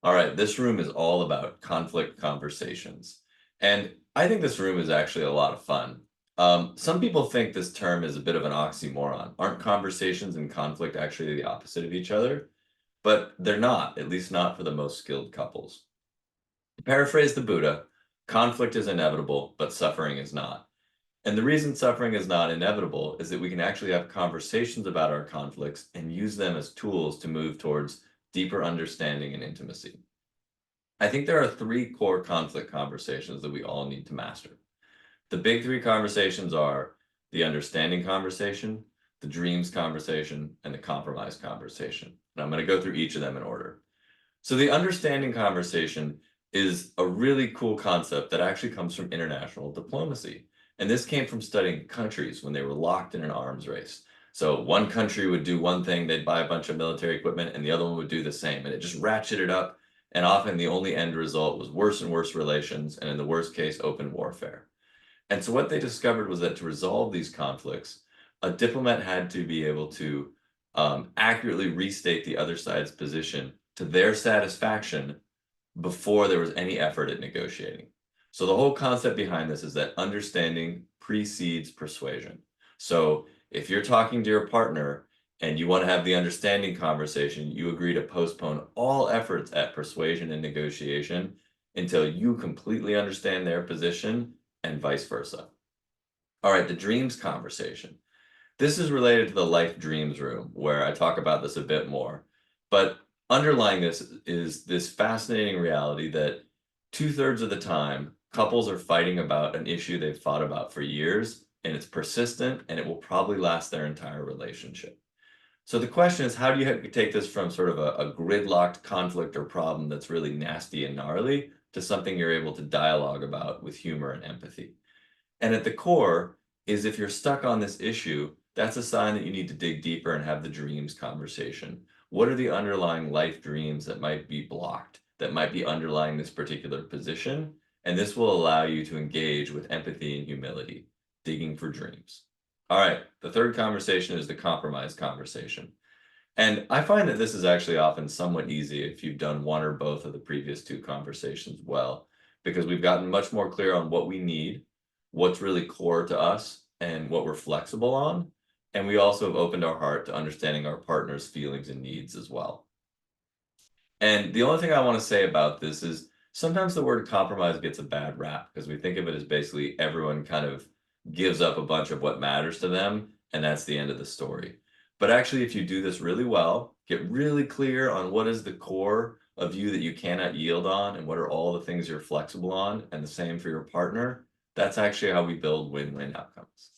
All right, this room is all about conflict conversations. And I think this room is actually a lot of fun. Some people think this term is a bit of an oxymoron. Aren't conversations and conflict actually the opposite of each other? But they're not, at least not for the most skilled couples. To paraphrase the Buddha, conflict is inevitable, but suffering is not. And the reason suffering is not inevitable is that we can actually have conversations about our conflicts and use them as tools to move towards deeper understanding and intimacy. I think there are three core conflict conversations that we all need to master. The big three conversations are the understanding conversation, the dreams conversation, and the compromise conversation. And I'm going to go through each of them in order. So, the understanding conversation is a really cool concept that actually comes from international diplomacy. And this came from studying countries when they were locked in an arms race. So, one country would do one thing, they'd buy a bunch of military equipment, and the other one would do the same. And it just ratcheted up. And often the only end result was worse and worse relations, and in the worst case, open warfare. And so, what they discovered was that to resolve these conflicts, a diplomat had to be able to accurately restate the other side's position to their satisfaction before there was any effort at negotiating. So the whole concept behind this is that understanding precedes persuasion. So if you're talking to your partner and you want to have the understanding conversation, you agree to postpone all efforts at persuasion and negotiation until you completely understand their position and vice versa. All right, the dreams conversation. This is related to the life dreams room, where I talk about this a bit more. But underlying this is this fascinating reality that two-thirds of the time, couples are fighting about an issue they've thought about for years, and it's persistent, and it will probably last their entire relationship. So the question is, how do you take this from sort of a gridlocked conflict or problem that's really nasty and gnarly to something you're able to dialogue about with humor and empathy? And at the core is if you're stuck on this issue, that's a sign that you need to dig deeper and have the dreams conversation. What are the underlying life dreams that might be blocked, that might be underlying this particular position? And this will allow you to engage with empathy and humility, digging for dreams. All right, the third conversation is the compromise conversation. And I find that this is actually often somewhat easy if you've done one or both of the previous two conversations well, because we've gotten much more clear on what we need, what's really core to us, and what we're flexible on. And we also have opened our heart to understanding our partner's feelings and needs as well. And the only thing I want to say about this is sometimes the word compromise gets a bad rap because we think of it as basically everyone kind of gives up a bunch of what matters to them, and that's the end of the story. But actually, if you do this really well, get really clear on what is the core of you that you cannot yield on, and what are all the things you're flexible on, and the same for your partner, that's actually how we build win-win outcomes.